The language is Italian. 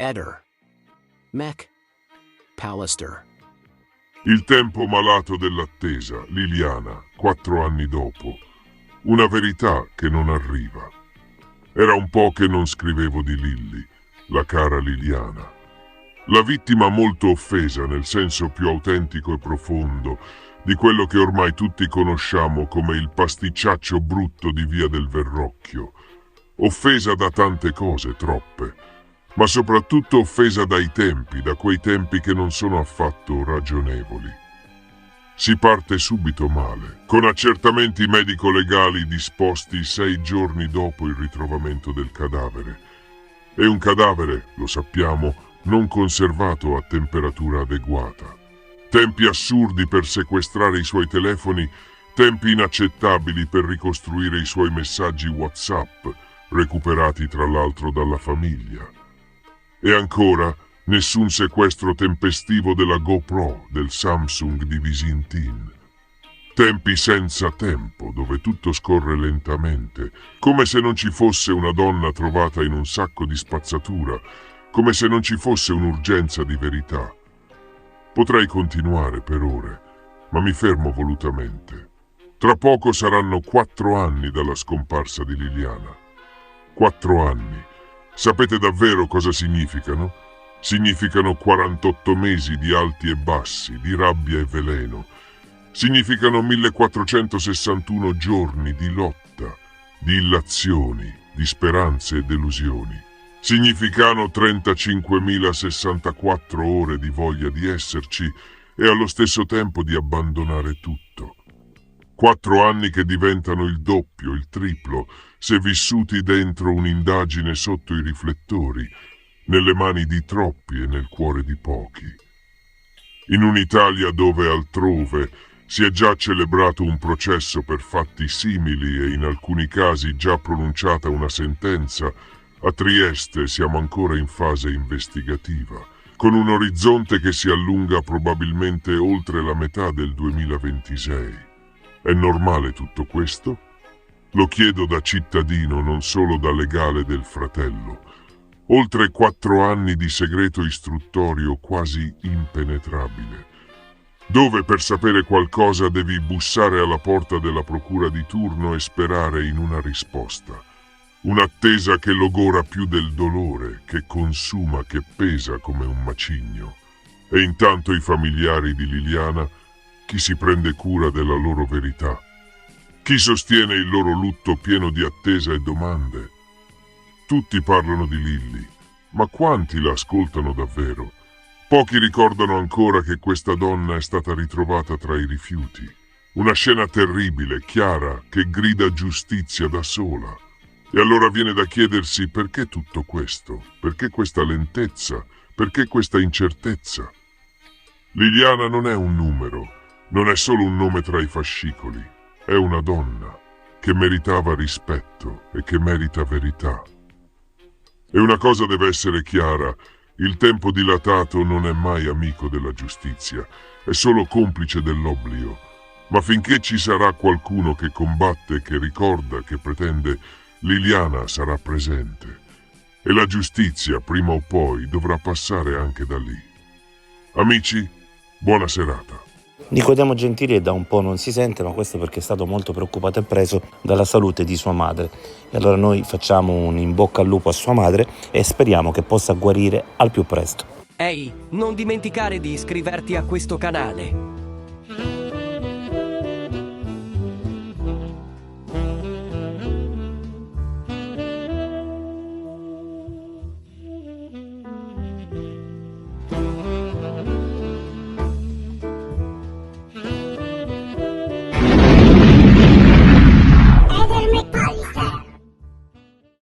Eder. Mac Pallister. Il tempo malato dell'attesa, Liliana, 4 anni dopo. Una verità che non arriva. Era un po' che non scrivevo di Lilly, la cara Liliana. La vittima molto offesa nel senso più autentico e profondo di quello che ormai tutti conosciamo come il pasticciaccio brutto di Via del Verrocchio. Offesa da tante cose, troppe, ma soprattutto offesa dai tempi, da quei tempi che non sono affatto ragionevoli. Si parte subito male, con accertamenti medico-legali disposti 6 giorni dopo il ritrovamento del cadavere. E un cadavere, lo sappiamo, non conservato a temperatura adeguata. Tempi assurdi per sequestrare i suoi telefoni, tempi inaccettabili per ricostruire i suoi messaggi WhatsApp, recuperati tra l'altro dalla famiglia. E ancora, nessun sequestro tempestivo della GoPro del Samsung di Visintin. Tempi senza tempo, dove tutto scorre lentamente, come se non ci fosse una donna trovata in un sacco di spazzatura, come se non ci fosse un'urgenza di verità. Potrei continuare per ore, ma mi fermo volutamente. Tra poco saranno 4 anni dalla scomparsa di Liliana. 4 anni. Sapete davvero cosa significano? Significano 48 mesi di alti e bassi, di rabbia e veleno. Significano 1461 giorni di lotta, di illazioni, di speranze e delusioni. Significano 35.064 ore di voglia di esserci e allo stesso tempo di abbandonare tutto. 4 anni che diventano il doppio, il triplo, se vissuti dentro un'indagine sotto i riflettori, nelle mani di troppi e nel cuore di pochi. In un'Italia dove altrove si è già celebrato un processo per fatti simili e in alcuni casi già pronunciata una sentenza, a Trieste siamo ancora in fase investigativa, con un orizzonte che si allunga probabilmente oltre la metà del 2026. È normale tutto questo? Lo chiedo da cittadino, non solo da legale del fratello. Oltre 4 anni di segreto istruttorio quasi impenetrabile, dove per sapere qualcosa devi bussare alla porta della procura di turno e sperare in una risposta. Un'attesa che logora più del dolore, che consuma, che pesa come un macigno. E intanto i familiari di Liliana, chi si prende cura della loro verità? Chi sostiene il loro lutto pieno di attesa e domande? Tutti parlano di Lilly, ma quanti la ascoltano davvero? Pochi ricordano ancora che questa donna è stata ritrovata tra i rifiuti. Una scena terribile, chiara, che grida giustizia da sola. E allora viene da chiedersi perché tutto questo? Perché questa lentezza? Perché questa incertezza? Liliana non è un numero, non è solo un nome tra i fascicoli. È una donna che meritava rispetto e che merita verità. E una cosa deve essere chiara, il tempo dilatato non è mai amico della giustizia, è solo complice dell'oblio. Ma finché ci sarà qualcuno che combatte, che ricorda, che pretende, Liliana sarà presente. E la giustizia, prima o poi, dovrà passare anche da lì. Amici, buona serata. Nicodemo Gentili da un po' non si sente, ma questo perché è stato molto preoccupato e preso dalla salute di sua madre. E allora noi facciamo un in bocca al lupo a sua madre e speriamo che possa guarire al più presto. Ehi, non dimenticare di iscriverti a questo canale.